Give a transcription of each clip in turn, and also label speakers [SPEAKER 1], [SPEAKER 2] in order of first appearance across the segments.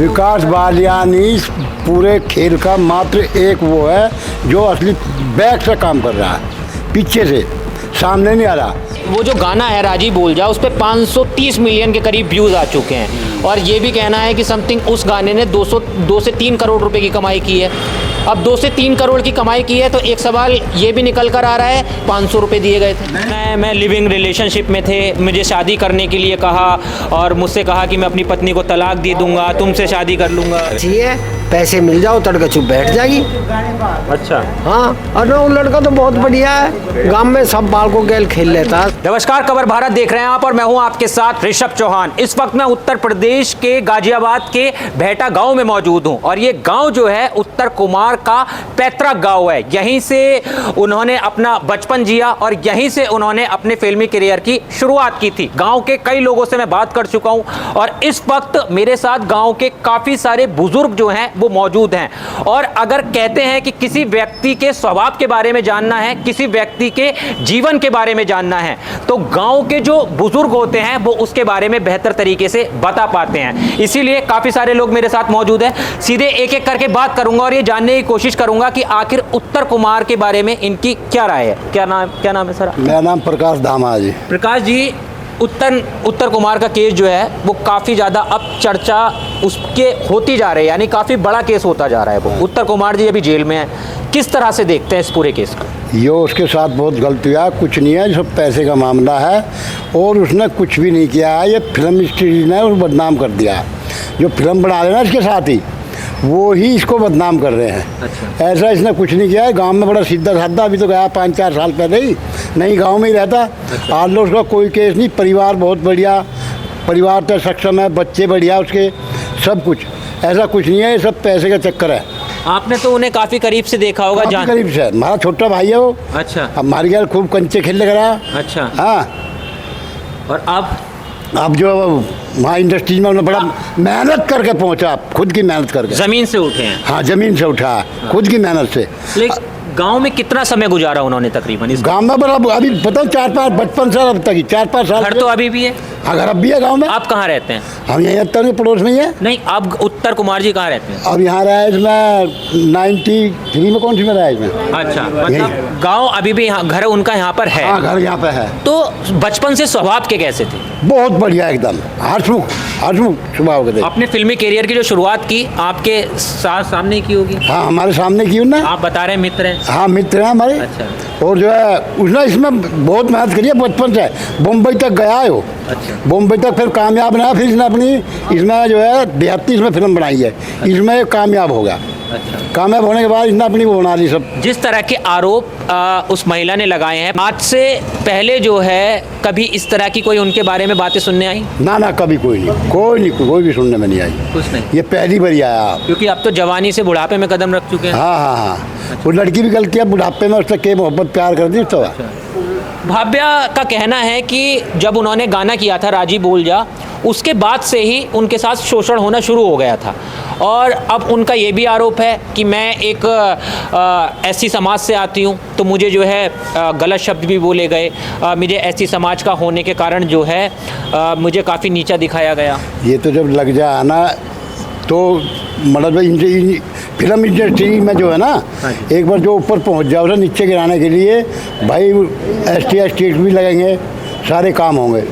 [SPEAKER 1] विकास बालियानी पूरे खेल का मात्र एक वो है जो असली बैक से काम कर रहा है, पीछे से, सामने नहीं आ रहा।
[SPEAKER 2] वो जो गाना है राजी बोल जा, उस पर 530 मिलियन के करीब व्यूज़ आ चुके हैं और ये भी कहना है कि समथिंग उस गाने ने 2 से 3 करोड़ रुपए की कमाई की है। अब 2 से 3 करोड़ की कमाई की है तो एक सवाल ये भी निकल कर आ रहा है 500 रुपये दिए गए थे। मैं लिविंग रिलेशनशिप में थे, मुझे शादी करने के लिए कहा और मुझसे कहा कि मैं अपनी पत्नी को तलाक दे दूंगा, तुमसे शादी कर लूंगा।
[SPEAKER 3] अच्छी है, पैसे मिल जाओ तड़के चुप बैठ जाएगी।
[SPEAKER 2] अच्छा,
[SPEAKER 3] हाँ, और वो लड़का तो बहुत बढ़िया है, गांव में सब बाल को गेल खेल लेता है।
[SPEAKER 2] नमस्कार, खबर भारत देख रहे हैं आप और मैं हूं आपके साथ ऋषभ चौहान। इस वक्त मैं उत्तर प्रदेश के गाजियाबाद के भेटा गांव में मौजूद हूं और ये गांव जो है उत्तर कुमार का पैतृक गांव है। यहीं से उन्होंने अपना बचपन जिया और यहीं से उन्होंने अपने फिल्मी करियर की शुरुआत की थी। गांव के कई लोगों से मैं बात कर चुका हूं और इस वक्त मेरे साथ गांव के काफी सारे बुजुर्ग जो हैं वो मौजूद हैं। और अगर कहते हैं कि किसी व्यक्ति के स्वभाव के बारे में जानना है, किसी व्यक्ति के जीवन के बारे में जानना है, तो गांव के जो बुजुर्ग होते हैं वो उसके बारे में बेहतर तरीके से बता पाते हैं। इसीलिए काफी सारे लोग मेरे साथ मौजूद हैं। सीधे एक एक करके बात करूंगा और ये जानने की कोशिश करूंगा कि आखिर उत्तर कुमार के बारे में इनकी क्या राय है। क्या नाम है सर?
[SPEAKER 1] मेरा नाम प्रकाश धामा जी।
[SPEAKER 2] प्रकाश जी, उत्तर कुमार का केस जो है वो काफ़ी ज़्यादा अब चर्चा उसके होती जा रही है, यानी काफ़ी बड़ा केस होता जा रहा है। वो उत्तर कुमार जी अभी जेल में है, किस तरह से देखते हैं इस पूरे केस को?
[SPEAKER 1] ये उसके साथ बहुत गलत हुआ, कुछ नहीं है, सब पैसे का मामला है और उसने कुछ भी नहीं किया है। ये फिल्म इंडस्ट्री ने उसको बदनाम कर दिया है। जो फिल्म बना रहे हैं इसके साथ ही वो ही इसको बदनाम कर रहे हैं।
[SPEAKER 2] अच्छा।
[SPEAKER 1] ऐसा इसने कुछ नहीं किया है। गांव में बड़ा सीधा साधा, अभी तो गया 5-4 साल पहले ही, नहीं गांव में ही रहता।
[SPEAKER 2] अच्छा।
[SPEAKER 1] आज लोग उसका कोई केस नहीं, परिवार बहुत बढ़िया, परिवार तो सक्षम है, बच्चे बढ़िया उसके, सब कुछ। ऐसा कुछ नहीं है, ये सब पैसे का चक्कर है।
[SPEAKER 2] आपने तो उन्हें काफ़ी करीब से देखा होगा।
[SPEAKER 1] काफी करीब से, हमारा छोटा भाई है वो।
[SPEAKER 2] अच्छा।
[SPEAKER 1] हमारे घर खूब कंचे खेलने लगा।
[SPEAKER 2] अच्छा।
[SPEAKER 1] हाँ,
[SPEAKER 2] और
[SPEAKER 1] अब जो वहाँ इंडस्ट्री में उन्होंने बड़ा मेहनत करके पहुँचा, खुद की मेहनत करके।
[SPEAKER 2] ज़मीन से उठे हैं।
[SPEAKER 1] हाँ, ज़मीन से उठा, खुद की मेहनत से।
[SPEAKER 2] लेकिन गांव में कितना समय गुजारा उन्होंने तकरीबन इस
[SPEAKER 1] गांव में बड़ा अभी बताओ 4-5 बचपन साल अब तक ही 4-5 साल।
[SPEAKER 2] घर तो अभी भी है?
[SPEAKER 1] हाँ, घर अब भी है गाँव में।
[SPEAKER 2] आप कहाँ रहते हैं?
[SPEAKER 1] हम यहीं तक पड़ोस में ही है।
[SPEAKER 2] नहीं, अब उत्तर कुमार जी कहाँ रहते हैं?
[SPEAKER 1] अब यहाँ रहा है इसमें 93 में, कौन सी में रहा है इसमें।
[SPEAKER 2] अच्छा, मतलब गांव अभी भी घर उनका यहाँ पर है?
[SPEAKER 1] हाँ, घर यहाँ पे है।
[SPEAKER 2] तो बचपन से स्वभाव के कैसे थे?
[SPEAKER 1] बहुत बढ़िया, एकदम हंसमुख स्वभाव के थे।
[SPEAKER 2] अपने फिल्मी करियर की जो शुरुआत की आपके सामने ही की होगी?
[SPEAKER 1] हाँ, हमारे सामने की ना।
[SPEAKER 2] आप बता रहे हैं मित्र हैं?
[SPEAKER 1] हाँ, मित्र हैं हमारे।
[SPEAKER 2] अच्छा।
[SPEAKER 1] और जो है उसने इसमें बहुत मेहनत करी है बचपन से, बम्बई तक गया है वो।
[SPEAKER 2] अच्छा।
[SPEAKER 1] बम्बई तक फिर कामयाब रहा, फिर इसने अपनी इसमें जो है 32 में फिल्म बनाई है। इसमें कामयाब होगा।
[SPEAKER 2] अच्छा।
[SPEAKER 1] कामयाब होने के बाद इसने अपनी वो बना ली सब।
[SPEAKER 2] जिस तरह के आरोप उस महिला ने लगाए हैं, आज से पहले जो है कभी इस तरह की कोई उनके बारे में बातें सुनने आई?
[SPEAKER 1] ना, कभी कोई भी सुनने में नहीं आई।
[SPEAKER 2] कुछ नहीं?
[SPEAKER 1] ये पहली बार आया।
[SPEAKER 2] क्योंकि अब तो जवानी से बुढ़ापे में कदम रख चुके हैं।
[SPEAKER 1] हाँ, वो लड़की भी गलती है, बुढ़ापे में उससे के मोहब्बत प्यार कर दी तो।
[SPEAKER 2] भाव्या का कहना है कि जब उन्होंने गाना किया था राजी बोल जा, उसके बाद से ही उनके साथ शोषण होना शुरू हो गया था। और अब उनका ये भी आरोप है कि मैं एक ऐसी समाज से आती हूँ तो मुझे जो है गलत शब्द भी बोले गए, मुझे ऐसी समाज का होने के कारण जो है मुझे काफ़ी नीचा दिखाया गया।
[SPEAKER 1] ये तो जब लग जाए ना तो मतलब फिल्म इंडस्ट्री में जो है ना, एक बार जो ऊपर पहुंच जाओ उसे नीचे गिराने के लिए भाई ST भी लगेंगे, सारे काम होंगे,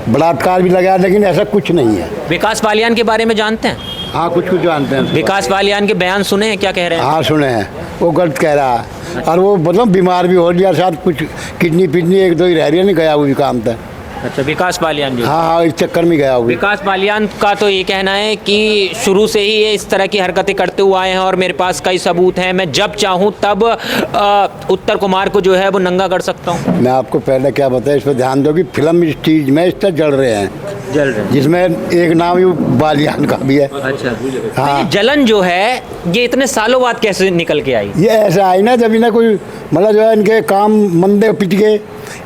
[SPEAKER 1] बलात्कार भी लगा, लेकिन ऐसा कुछ नहीं है।
[SPEAKER 2] विकास बालियान के बारे में जानते हैं?
[SPEAKER 1] हाँ, कुछ जानते हैं।
[SPEAKER 2] विकास बालियान के बयान सुने हैं, क्या कह रहे हैं?
[SPEAKER 1] हाँ, सुने हैं। वो गलत कह रहा है और वो मतलब बीमार भी हो लिया, साथ कुछ किडनी 1-2 ही रह रही है, नहीं गया वो भी काम था।
[SPEAKER 2] अच्छा, विकास बालियान जो?
[SPEAKER 1] हाँ, इस चक्कर में गया हुआ।
[SPEAKER 2] विकास बालियान का तो ये कहना है कि शुरू से ही ये इस तरह की हरकतें करते हुए आए हैं और मेरे पास कई सबूत हैं, मैं जब चाहूँ तब उत्तर कुमार को जो है वो नंगा कर सकता हूँ।
[SPEAKER 1] मैं आपको पहले क्या बताया, इस पर ध्यान दो कि फिल्म स्टेज में इस तरह जल रहे हैं, जिसमें एक नाम ही बालियान का भी है।
[SPEAKER 2] अच्छा।
[SPEAKER 1] हाँ,
[SPEAKER 2] जलन जो है ये इतने सालों बाद कैसे निकल के आई?
[SPEAKER 1] ये ऐसा आई ना, जब इन्हें कोई मतलब जो है इनके काम मंदे पिट गए,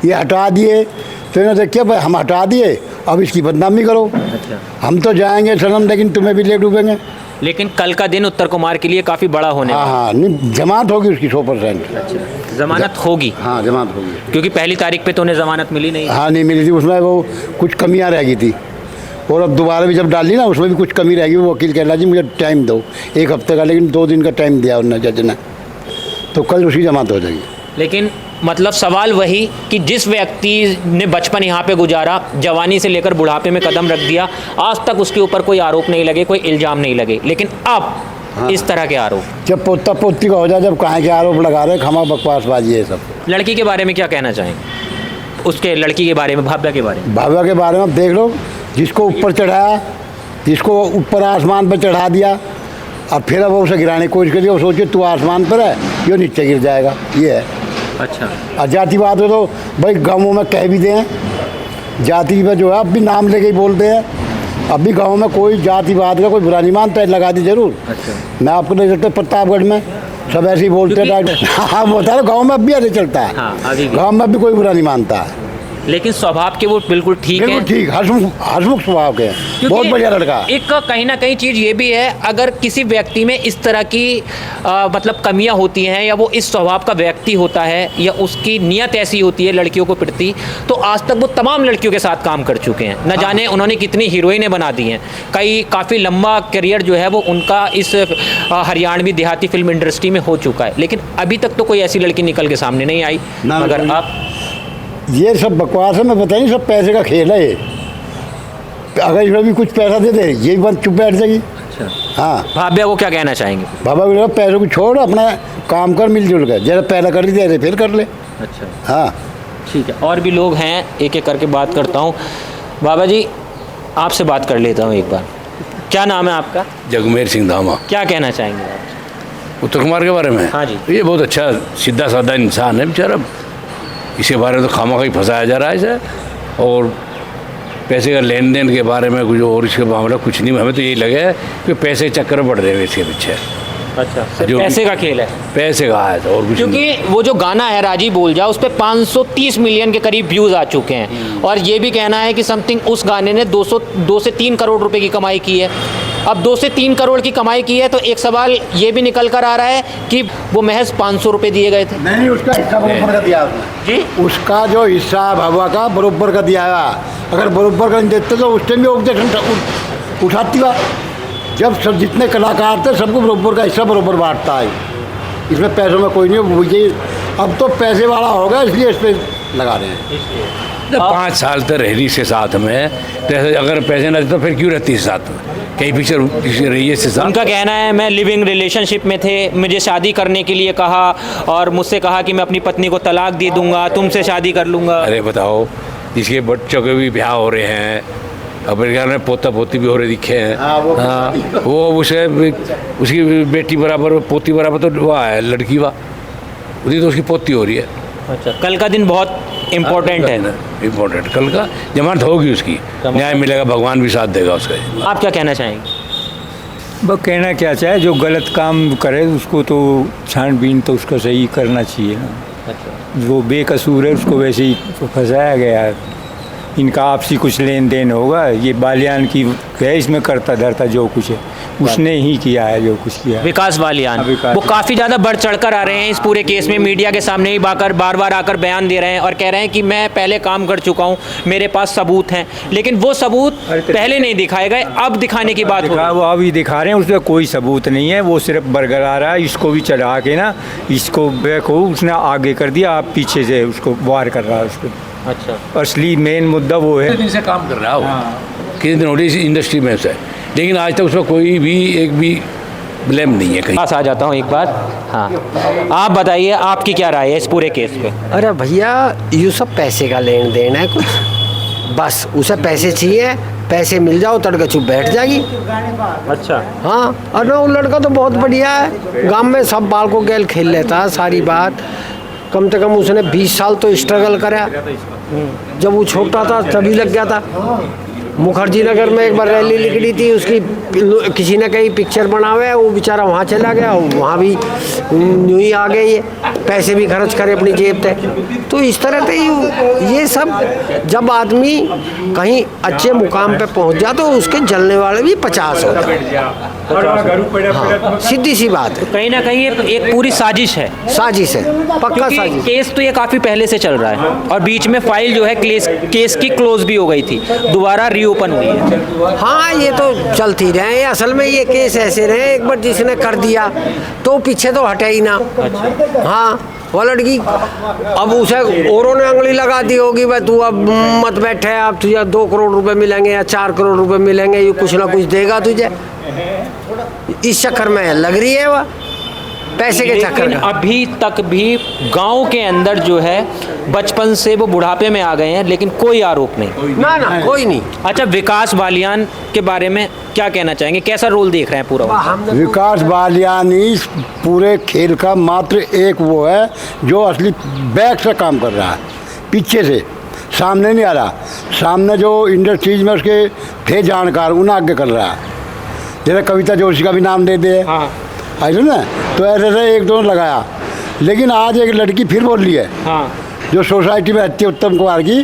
[SPEAKER 1] ये हटा दिए तो इन्होंने देखिए भाई हम हटा दिए, अब इसकी बदनामी करो।
[SPEAKER 2] अच्छा।
[SPEAKER 1] हम तो जाएंगे सनम, लेकिन तुम्हें भी ले डूबेंगे।
[SPEAKER 2] लेकिन कल का दिन उत्तर कुमार के लिए काफ़ी बड़ा होने वाला है।
[SPEAKER 1] हाँ, नहीं, जमानत होगी उसकी 100%।
[SPEAKER 2] अच्छा, जमानत होगी?
[SPEAKER 1] हाँ, जमानत होगी,
[SPEAKER 2] क्योंकि पहली तारीख पे तो उन्हें जमानत मिली नहीं।
[SPEAKER 1] हाँ, नहीं मिली थी, उसमें वो कुछ कमियां रह गई थी, और अब दोबारा भी जब डाली ना उसमें भी कुछ कमी रहेगी, वो वकील कह रहा जी मुझे टाइम दो 1 हफ्ते का, लेकिन 2 दिन का टाइम दिया उन्होंने जज ने, तो कल उसकी जमानत हो जाएगी।
[SPEAKER 2] लेकिन मतलब सवाल वही कि जिस व्यक्ति ने बचपन यहाँ पे गुजारा, जवानी से लेकर बुढ़ापे में कदम रख दिया, आज तक उसके ऊपर कोई आरोप नहीं लगे, कोई इल्ज़ाम नहीं लगे, लेकिन अब इस तरह के आरोप,
[SPEAKER 1] जब पोता पोती का हो जाए, जब कहाँ के आरोप लगा रहे, खमा बकवासबाजी है सब।
[SPEAKER 2] लड़की के बारे में क्या कहना चाहेंगे? उसके लड़की के बारे में, भाव्या के बारे में?
[SPEAKER 1] भाव्या के बारे में आप देख लो, जिसको ऊपर चढ़ाया, जिसको ऊपर आसमान पर चढ़ा दिया, अब फिर अब उसे गिराने की कोशिश करिए, वो सोचे तू आसमान पर है, ये नीचे गिर जाएगा, ये है।
[SPEAKER 2] अच्छा,
[SPEAKER 1] और जातिवाद हो तो भाई गाँवों में कह भी दें, जाति में जो है अब भी नाम लेके ही बोलते हैं, अब भी गाँव में कोई जातिवाद का कोई बुरा नहीं मानता है, लगा दी जरूर।
[SPEAKER 2] अच्छा,
[SPEAKER 1] मैं आपको नहीं सकता प्रतापगढ़ में सब ऐसे ही बोलते हैं, हाँ बोलता है, गाँव में अब भी ऐसे चलता है, गाँव में भी कोई बुरा नहीं मानता है,
[SPEAKER 2] लेकिन स्वभाव के वो बिल्कुल ठीक है,
[SPEAKER 1] ठीक, हंसमुख स्वभाव के हैं, बहुत बढ़िया लड़का।
[SPEAKER 2] एक कहीं ना कहीं चीज़ ये भी है, अगर किसी व्यक्ति में इस तरह की मतलब कमियां होती हैं, या वो इस स्वभाव का व्यक्ति होता है, या उसकी नीयत ऐसी होती है लड़कियों को प्रति, तो आज तक वो तमाम लड़कियों के साथ काम कर चुके हैं, न जाने उन्होंने कितनी हीरोइनें बना दी हैं, काफ़ी लंबा करियर जो है वो उनका इस हरियाणवी देहाती फिल्म इंडस्ट्री में हो चुका है, लेकिन अभी तक तो कोई ऐसी लड़की निकल के सामने नहीं आई। मगर आप,
[SPEAKER 1] ये सब बकवास है, मैं बता नहीं, सब पैसे का खेल है ये, अगर इसमें भी कुछ पैसा दे दे ये भी बंद चुप बैठ जाएगी।
[SPEAKER 2] अच्छा,
[SPEAKER 1] हाँ, भाभ्या
[SPEAKER 2] को क्या कहना चाहेंगे?
[SPEAKER 1] भाभ्या पैसों को छोड़, अपना काम कर, मिलजुल कर, जैसे पहले कर ली थी फिर कर ले।
[SPEAKER 2] अच्छा,
[SPEAKER 1] हाँ
[SPEAKER 2] ठीक है, और भी लोग हैं, एक एक करके बात करता हूँ। बाबा जी, आपसे बात कर लेता हूँ एक बार, क्या नाम है आपका?
[SPEAKER 4] जगमेर सिंह धामा।
[SPEAKER 2] क्या कहना चाहेंगे आप
[SPEAKER 4] उत्तम कुमार के बारे में?
[SPEAKER 2] हाँ जी।
[SPEAKER 4] ये बहुत अच्छा सीधा साधा इंसान है बेचारा, इसके बारे में तो खामा खाई फंसाया जा रहा है इसे, और पैसे का लेन देन के बारे में कुछ और इसके मामला कुछ नहीं, हमें तो यही लगे कि पैसे चक्कर बढ़ रहे हैं इसके पीछे।
[SPEAKER 2] अच्छा, पैसे का खेल है,
[SPEAKER 4] पैसे का है और कुछ,
[SPEAKER 2] क्योंकि वो जो गाना है राजी बोल जा, उस पर 530 मिलियन के करीब व्यूज़ आ चुके हैं, और ये भी कहना है कि समथिंग उस गाने ने 2 से 3 करोड़ रुपए की कमाई की है। अब 2 से 3 करोड़ की कमाई की है, तो एक सवाल ये भी निकल कर आ रहा है कि वो महज 500 रुपये दिए गए थे।
[SPEAKER 1] नहीं, उसका हिस्सा बरोबर का दिया उसने
[SPEAKER 2] जी,
[SPEAKER 1] उसका जो हिस्सा भगवा का बरोबर का दिया है, अगर बरोबर का नहीं देते तो उस टाइम भी ऑब्जेक्शन उठाती हुआ, जब सब जितने कलाकार थे सबको बरोबर का हिस्सा बरोबर बांटता है, इसमें पैसों में कोई नहीं है, अब तो पैसे वाला होगा इसलिए इस पर लगा रहे हैं।
[SPEAKER 4] 5 साल तक रह रही इसके साथ में, तो अगर पैसे ना देते तो फिर क्यों रहती है साथ में, कई पिक्चर रही है इसके साथ।
[SPEAKER 2] उनका कहना है मैं लिविंग रिलेशनशिप में थे, मुझे शादी करने के लिए कहा, और मुझसे कहा कि मैं अपनी पत्नी को तलाक दे दूंगा, तुमसे शादी कर लूँगा।
[SPEAKER 4] अरे बताओ, जिसके बच्चों के भी ब्याह हो रहे हैं, अपने घर में पोता पोती भी हो रहे दिखे हैं, हाँ, वो उसे उसकी बेटी बराबर पोती बराबर तो वह है, लड़की वह उसी तो उसकी पोती हो रही है।
[SPEAKER 2] अच्छा, कल का दिन बहुत इम्पोर्टेंट है,
[SPEAKER 4] इम्पोर्टेंट, कल का जमानत होगी, उसकी न्याय मिलेगा, भगवान भी साथ देगा उसका।
[SPEAKER 2] आप क्या कहना चाहेंगे?
[SPEAKER 5] बस कहना क्या चाहे, जो गलत काम करे उसको तो छानबीन तो उसका सही करना चाहिए ना।
[SPEAKER 2] अच्छा,
[SPEAKER 5] जो बेकसूर है उसको वैसे ही फंसाया गया है, इनका आपसी कुछ लेन देन होगा, ये बालियान की है, इसमें करता धरता जो कुछ है उसने ही किया है, जो कुछ किया है।
[SPEAKER 2] विकास बालियान, वो काफ़ी ज़्यादा बढ़ चढ़कर आ रहे हैं इस पूरे केस में, मीडिया के सामने ही बार बार आकर बयान दे रहे हैं और कह रहे हैं कि मैं पहले काम कर चुका हूं, मेरे पास सबूत हैं, लेकिन वो सबूत पहले नहीं दिखाए गए, अब दिखाने की बात हो,
[SPEAKER 5] वो अभी दिखा रहे हैं, उसमें कोई सबूत नहीं है, वो सिर्फ बरकरार रहा है, इसको भी चढ़ा के ना, इसको बैको उसने आगे कर दिया, आप पीछे से उसको वार कर रहा है उसको।
[SPEAKER 2] अच्छा,
[SPEAKER 5] असली मेन मुद्दा वो है।
[SPEAKER 4] दिन से काम कर रहा है वो, कितने दिन हो रही इस इंडस्ट्री में से, लेकिन आज तक उसका कोई भी एक भी ब्लेम नहीं है। कहीं
[SPEAKER 2] पास आ जाता हूँ एक बार। हाँ, आप बताइए, आपकी क्या राय है इस पूरे केस पे?
[SPEAKER 3] अरे भैया, ये सब पैसे का लेन देन है कुछ, बस उसे पैसे चाहिए, पैसे मिल जाओ तड़के चुप बैठ जाएगी।
[SPEAKER 2] अच्छा,
[SPEAKER 3] हाँ, अरे वो लड़का तो बहुत बढ़िया है, गांव में सब बाल को गेल खेल लेता है, सारी बात, कम से कम उसने 20 साल तो स्ट्रगल करा, जब वो छोटा था तभी लग गया था। मुखर्जी नगर में एक बार रैली निकली थी उसकी, किसी ने कहीं पिक्चर बनावे, वो बेचारा वहाँ चला गया, वहाँ भी न्यू ही आ गई है, पैसे भी खर्च करे अपनी जेब से। तो इस तरह से ये सब, जब आदमी कहीं अच्छे मुकाम पे पहुँच जाए तो उसके जलने वाले भी 50 होते हैं। हाँ, सीधी सी बात है,
[SPEAKER 2] कहीं ना कहीं एक पूरी साजिश है,
[SPEAKER 3] साजिश है, पक्का साजिश।
[SPEAKER 2] केस तो ये काफ़ी पहले से चल रहा है, और बीच में फाइल जो है केस की क्लोज भी हो गई थी, दोबारा ओपन हुई है।
[SPEAKER 3] हाँ ये तो चलती रहे, असल में ये केस ऐसे रहे, एक बार जिसने कर दिया तो पीछे तो हटे ही ना। हाँ वो लड़की अब उसे औरों ने उंगली लगा दी होगी, भाई तू अब मत बैठे, अब तुझे 2 करोड़ रुपए मिलेंगे या 4 करोड़ रुपए मिलेंगे, ये कुछ ना कुछ देगा तुझे। इस चक्कर में लग रही है वह पैसे के चक्कर
[SPEAKER 2] लेकिन
[SPEAKER 3] में।
[SPEAKER 2] अभी तक भी गांव के अंदर जो है बचपन से वो बुढ़ापे में आ गए हैं, लेकिन कोई आरोप नहीं।
[SPEAKER 3] ना कोई नहीं।
[SPEAKER 2] अच्छा, विकास बालियान के बारे में क्या कहना चाहेंगे, कैसा रोल देख रहे हैं पूरा?
[SPEAKER 1] विकास बालियान इस पूरे खेल का मात्र एक वो है जो असली बैक से काम कर रहा है, पीछे से, सामने नहीं आ रहा। सामने जो इंडस्ट्रीज में उसके थे जानकार, उन्हें आगे कर रहा है। जैसे कविता जोशी का भी नाम दे दे,
[SPEAKER 2] हाँ
[SPEAKER 1] ऐसे ना, तो ऐसे एक दो लगाया। लेकिन आज एक लड़की फिर बोल रही है,
[SPEAKER 2] हाँ
[SPEAKER 1] जो सोसाइटी में रहती है उत्तम कुमार की,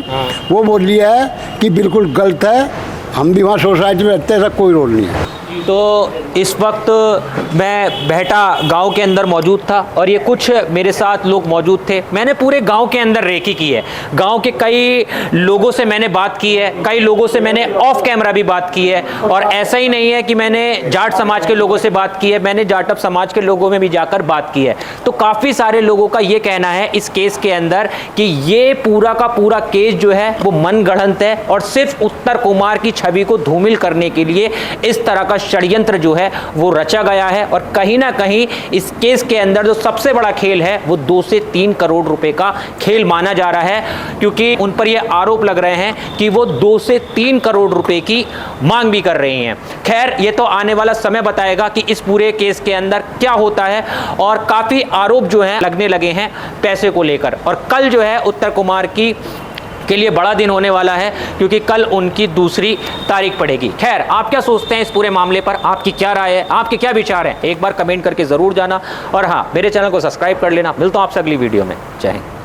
[SPEAKER 1] वो बोल रही है कि बिल्कुल गलत है, हम भी वहाँ सोसाइटी में रहते हैं, ऐसा कोई रोल नहीं है।
[SPEAKER 2] तो इस वक्त मैं बेहटा गांव के अंदर मौजूद था और ये कुछ मेरे साथ लोग मौजूद थे। मैंने पूरे गांव के अंदर रेकी की है, गांव के कई लोगों से मैंने बात की है, कई लोगों से मैंने ऑफ कैमरा भी बात की है। और ऐसा ही नहीं है कि मैंने जाट समाज के लोगों से बात की है, मैंने जाटव समाज के लोगों में भी जाकर बात की है। तो काफ़ी सारे लोगों का ये कहना है इस केस के अंदर कि ये पूरा का पूरा केस जो है वो मनगढ़ंत है और सिर्फ उत्तर कुमार की छवि को धूमिल करने के लिए इस तरह का षड्यंत्र जो है वो रचा गया है। और कहीं ना कहीं इस केस के अंदर जो सबसे बड़ा खेल है वो 2 से 3 करोड़ रुपए का खेल माना जा रहा है, क्योंकि उन पर ये आरोप लग रहे हैं कि वो 2 से 3 करोड़ रुपए की मांग भी कर रही हैं। खैर, ये तो आने वाला समय बताएगा कि इस पूरे केस के अंदर क्या होता है। और काफ़ी आरोप जो हैं लगने लगे हैं पैसे को लेकर। और कल जो है उत्तर कुमार के लिए बड़ा दिन होने वाला है, क्योंकि कल उनकी दूसरी तारीख पड़ेगी। खैर, आप क्या सोचते हैं इस पूरे मामले पर, आपकी क्या राय है, आपके क्या विचार हैं, एक बार कमेंट करके ज़रूर जाना। और हाँ, मेरे चैनल को सब्सक्राइब कर लेना। मिलता हूँ आपसे अगली वीडियो में। जय हिंद।